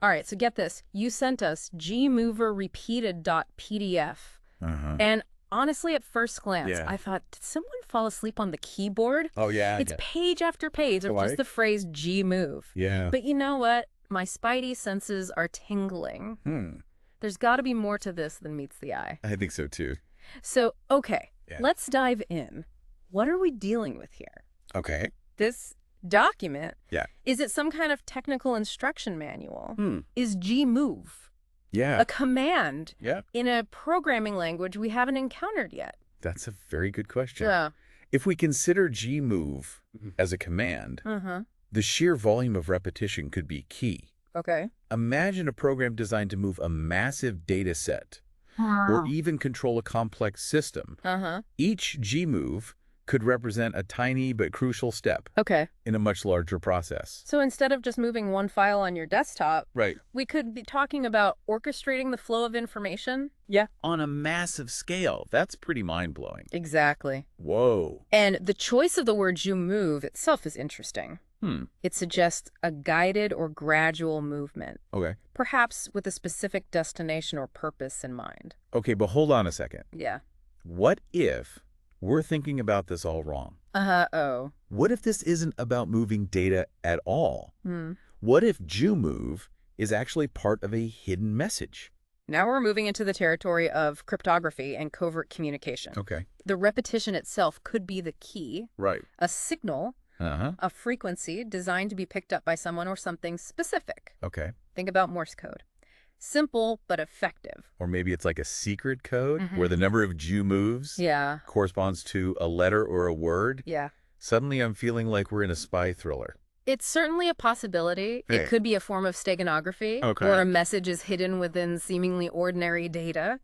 All right, so get this. You sent us gmoverrepeated.pdf. And honestly, at first glance, I thought, did someone fall asleep on the keyboard? Oh, yeah. It's page after page of just the phrase Gmove. Yeah. But you know what? My spidey senses are tingling. There's got to be more to this than meets the eye. I think so, too. So, okay, let's dive in. What are we dealing with here? Okay. This document, Yeah. is it some kind of technical instruction manual? Is Gmove Yeah. a command Yeah. in a programming language we haven't encountered yet? That's a very good question. Yeah. If we consider Gmove as a command, the sheer volume of repetition could be key. Okay. Imagine a program designed to move a massive data set or even control a complex system. Each Gmove could represent a tiny but crucial step in a much larger process. So instead of just moving one file on your desktop, Right. we could be talking about orchestrating the flow of information? Yeah. On a massive scale. That's pretty mind-blowing. Exactly. Whoa. And the choice of the word Gmove itself is interesting. It suggests a guided or gradual movement, Okay. perhaps with a specific destination or purpose in mind. Okay, but hold on a second. Yeah. What if we're thinking about this all wrong? Oh. What if this isn't about moving data at all? What if Gmove is actually part of a hidden message? Now we're moving into the territory of cryptography and covert communication. Okay. The repetition itself could be the key, Right. a signal, a frequency designed to be picked up by someone or something specific. Okay. Think about Morse code. Simple, but effective. Or maybe it's like a secret code where the number of Gmoves Yeah. corresponds to a letter or a word. Yeah. Suddenly I'm feeling like we're in a spy thriller. It's certainly a possibility. Hey. It could be a form of steganography, where a message is hidden within seemingly ordinary data.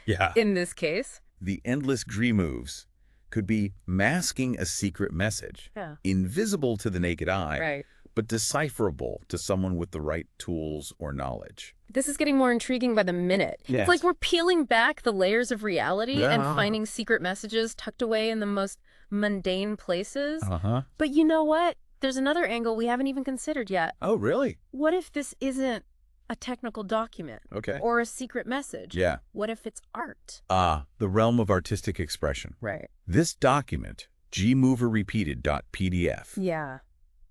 Yeah. In this case. The endless Gmoves could be masking a secret message, invisible to the naked eye, but decipherable to someone with the right tools or knowledge. This is getting more intriguing by the minute. Yes. It's like we're peeling back the layers of reality and finding secret messages tucked away in the most mundane places. But you know what? There's another angle we haven't even considered yet. Oh, really? What if this isn't a technical document or a secret message? Yeah. What if it's art? The realm of artistic expression. Right. This document, gmoverrepeated.pdf,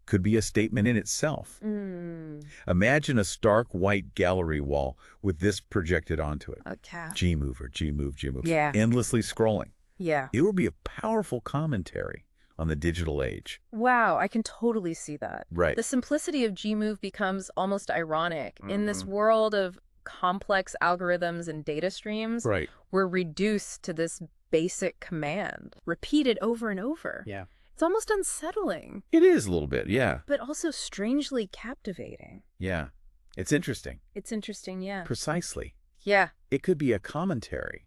could be a statement in itself. Imagine a stark white gallery wall with this projected onto it. Okay. Gmover, Gmove, Gmove. Yeah. Endlessly scrolling. Yeah. It would be a powerful commentary on the digital age. Wow, I can totally see that. Right. The simplicity of Gmove becomes almost ironic. In this world of complex algorithms and data streams, we're reduced to this basic command, repeated over and over. Yeah. It's almost unsettling. It is a little bit, yeah. But also strangely captivating. Yeah. It's interesting. It's interesting, yeah. Precisely. Yeah. It could be a commentary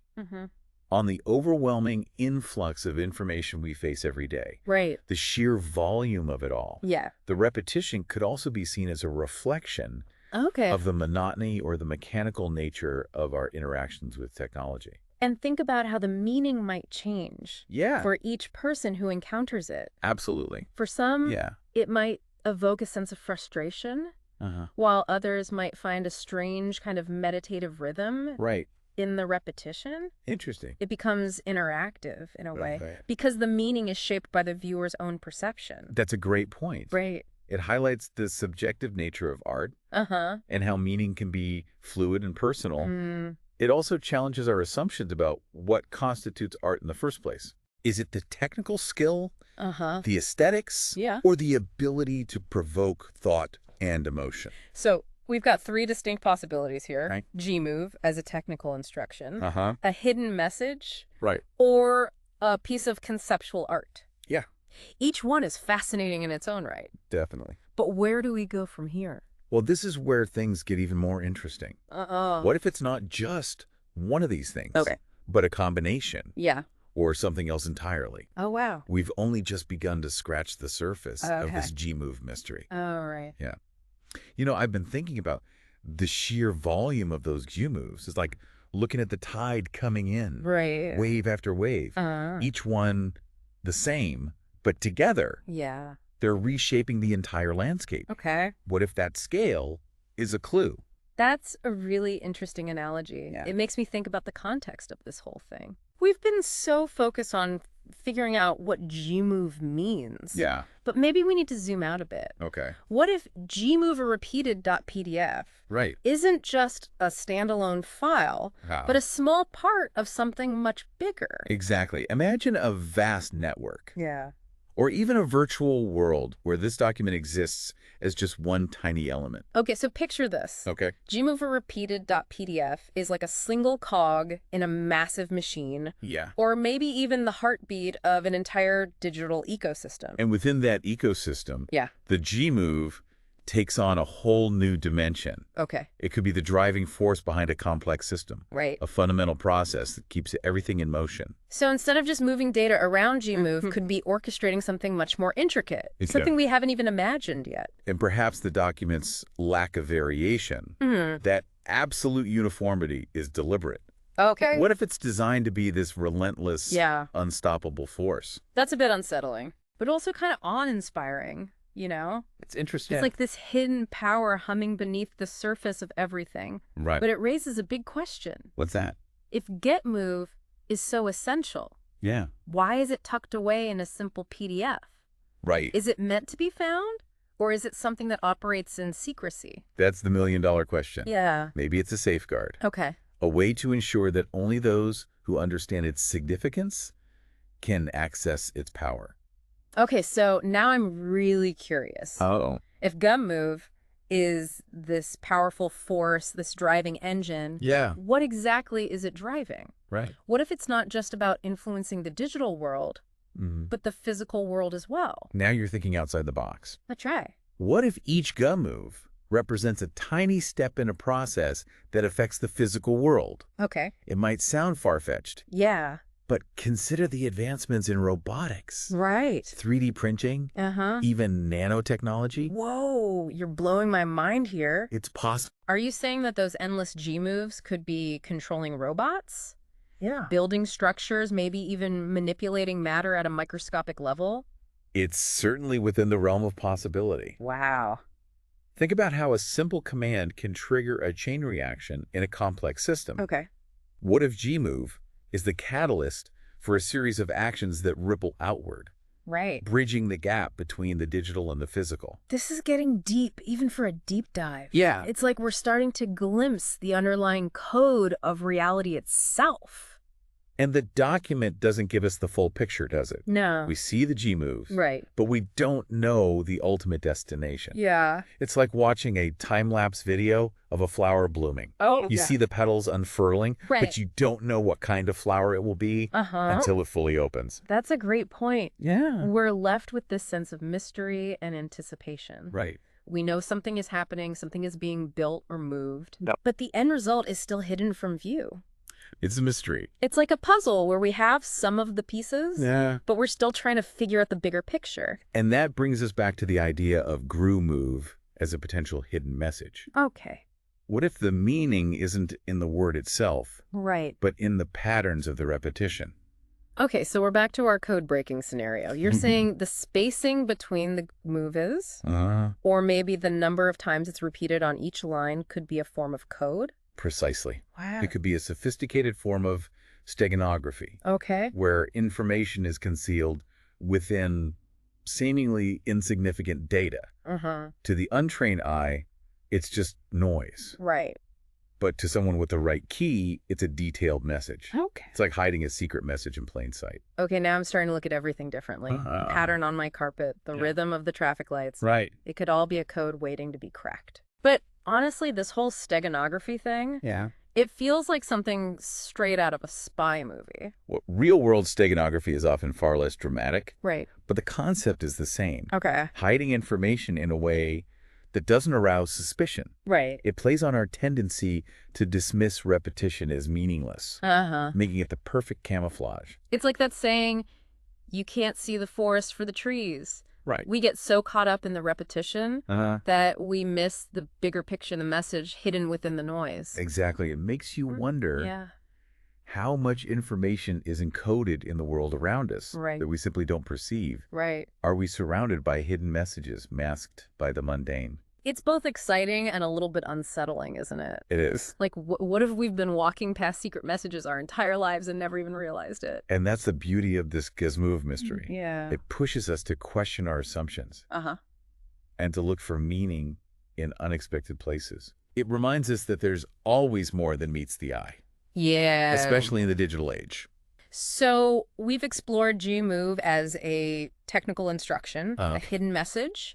on the overwhelming influx of information we face every day. Right. The sheer volume of it all. Yeah. The repetition could also be seen as a reflection of the monotony or the mechanical nature of our interactions with technology. And think about how the meaning might change for each person who encounters it. Absolutely. For some, it might evoke a sense of frustration, while others might find a strange kind of meditative rhythm in the repetition. Interesting. It becomes interactive in a way because the meaning is shaped by the viewer's own perception. That's a great point. Right. It highlights the subjective nature of art and how meaning can be fluid and personal. It also challenges our assumptions about what constitutes art in the first place. Is it the technical skill, the aesthetics, or the ability to provoke thought and emotion? So we've got three distinct possibilities here. Gmove as a technical instruction, a hidden message, or a piece of conceptual art. Yeah. Each one is fascinating in its own right. Definitely. But where do we go from here? Well, this is where things get even more interesting. What if it's not just one of these things, but a combination? Yeah. Or something else entirely? Oh, wow. We've only just begun to scratch the surface of this Gmove mystery. Oh, right. Yeah. You know, I've been thinking about the sheer volume of those Gmoves. It's like looking at the tide coming in. Right. Wave after wave. Each one the same, but together. Yeah. They're reshaping the entire landscape. Okay. What if that scale is a clue. That's a really interesting analogy. Yeah. It makes me think about the context of this whole thing. We've been so focused on figuring out what Gmove means. Yeah. But maybe we need to zoom out a bit. Okay. What if gmoverepeated.pdf Right. isn't just a standalone file, but a small part of something much bigger? Exactly. Imagine a vast network. Yeah. Or even a virtual world where this document exists as just one tiny element. Okay, so picture this. Okay. Gmoverepeated.pdf is like a single cog in a massive machine. Yeah. Or maybe even the heartbeat of an entire digital ecosystem. And within that ecosystem, Yeah. the Gmove takes on a whole new dimension. Okay. It could be the driving force behind a complex system. Right. A fundamental process that keeps everything in motion. So instead of just moving data around Gmove, could be orchestrating something much more intricate, something we haven't even imagined yet. And perhaps the document's lack of variation, that absolute uniformity is deliberate. Okay. What if it's designed to be this relentless, unstoppable force? That's a bit unsettling, but also kind of awe-inspiring, you know? It's interesting. It's like this hidden power humming beneath the surface of everything. Right. But it raises a big question. What's that? If Gmove is so essential, Yeah. why is it tucked away in a simple PDF? Right. Is it meant to be found? Or is it something that operates in secrecy? That's the million-dollar question. Yeah. Maybe it's a safeguard. Okay. A way to ensure that only those who understand its significance can access its power. Okay, so now I'm really curious. Oh. If Gmove is this powerful force, this driving engine, what exactly is it driving? Right. What if it's not just about influencing the digital world, but the physical world as well? Now you're thinking outside the box. Let's try. What if each Gmove represents a tiny step in a process that affects the physical world? Okay. It might sound far-fetched. Yeah. But consider the advancements in robotics. Right. 3D printing, even nanotechnology. Whoa, you're blowing my mind here. It's possible. Are you saying that those endless Gmoves could be controlling robots? Yeah. Building structures, maybe even manipulating matter at a microscopic level? It's certainly within the realm of possibility. Wow. Think about how a simple command can trigger a chain reaction in a complex system. Okay. What if Gmove is the catalyst for a series of actions that ripple outward? Right. Bridging the gap between the digital and the physical. This is getting deep, even for a deep dive. Yeah. It's like we're starting to glimpse the underlying code of reality itself. And the document doesn't give us the full picture, does it? No. We see the Gmoves, Right. but we don't know the ultimate destination. Yeah. It's like watching a time-lapse video of a flower blooming. Oh, You see the petals unfurling, Right. but you don't know what kind of flower it will be until it fully opens. That's a great point. Yeah. We're left with this sense of mystery and anticipation. Right. We know something is happening, something is being built or moved, No. but the end result is still hidden from view. It's a mystery. It's like a puzzle where we have some of the pieces, but we're still trying to figure out the bigger picture. And that brings us back to the idea of Gmove as a potential hidden message. Okay. What if the meaning isn't in the word itself, Right. but in the patterns of the repetition? Okay, so we're back to our code-breaking scenario. You're saying the spacing between the moves, or maybe the number of times it's repeated on each line could be a form of code? Precisely. Wow. It could be a sophisticated form of steganography, Okay. where information is concealed within seemingly insignificant data. To the untrained eye, it's just noise. Right. But to someone with the right key, it's a detailed message. Okay. It's like hiding a secret message in plain sight. Okay, now I'm starting to look at everything differently. Pattern on my carpet, the rhythm of the traffic lights. Right. It could all be a code waiting to be cracked. But honestly, this whole steganography thing, it feels like something straight out of a spy movie. Well, real-world steganography is often far less dramatic, Right. but the concept is the same. Okay. Hiding information in a way that doesn't arouse suspicion. Right. It plays on our tendency to dismiss repetition as meaningless, making it the perfect camouflage. It's like that saying, you can't see the forest for the trees. Right. We get so caught up in the repetition that we miss the bigger picture, the message hidden within the noise. Exactly. It makes you wonder how much information is encoded in the world around us that we simply don't perceive. Right. Are we surrounded by hidden messages masked by the mundane? It's both exciting and a little bit unsettling, isn't it? It is. Like, what if we've been walking past secret messages our entire lives and never even realized it? And that's the beauty of this Gmove mystery. Yeah. It pushes us to question our assumptions. And to look for meaning in unexpected places. It reminds us that there's always more than meets the eye. Yeah. Especially in the digital age. So we've explored Gmove as a technical instruction, a hidden message,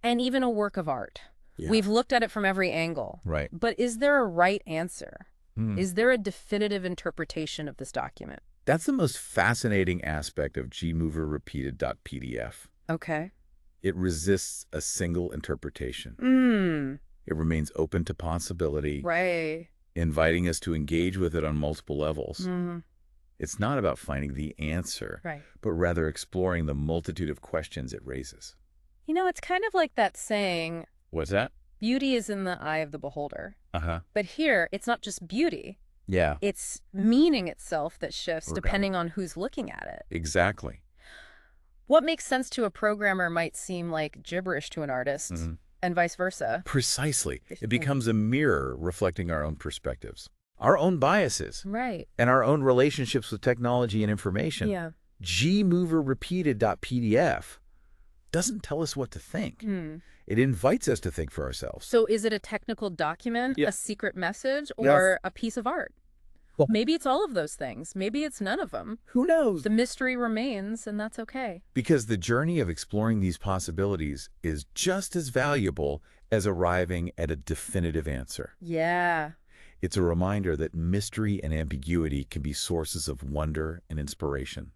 and even a work of art. Yeah. We've looked at it from every angle. But is there a right answer? Is there a definitive interpretation of this document? That's the most fascinating aspect of gmoverrepeated.pdf. Okay. It resists a single interpretation. It remains open to possibility. Inviting us to engage with it on multiple levels. It's not about finding the answer, but rather exploring the multitude of questions it raises. You know, it's kind of like that saying... What's that? Beauty is in the eye of the beholder. But here, it's not just beauty. It's meaning itself that shifts depending on who's looking at it. Exactly. What makes sense to a programmer might seem like gibberish to an artist, and vice versa. Precisely. It becomes a mirror reflecting our own perspectives. Our own biases. And our own relationships with technology and information. Gmoverrepeated.pdf doesn't tell us what to think. It invites us to think for ourselves. So is it a technical document, a secret message, or a piece of art? Well, maybe it's all of those things. Maybe it's none of them. Who knows? The mystery remains, and that's okay. Because the journey of exploring these possibilities is just as valuable as arriving at a definitive answer. Yeah. It's a reminder that mystery and ambiguity can be sources of wonder and inspiration.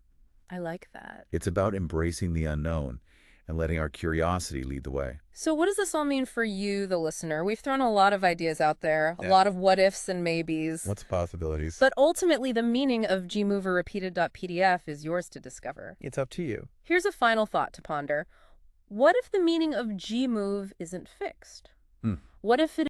I like that. It's about embracing the unknown and letting our curiosity lead the way. So what does this all mean for you, the listener? We've thrown a lot of ideas out there, a lot of what-ifs and maybes. What's the possibilities? But ultimately, the meaning of gmoverrepeated.pdf is yours to discover. It's up to you. Here's a final thought to ponder. What if the meaning of Gmove isn't fixed? What if it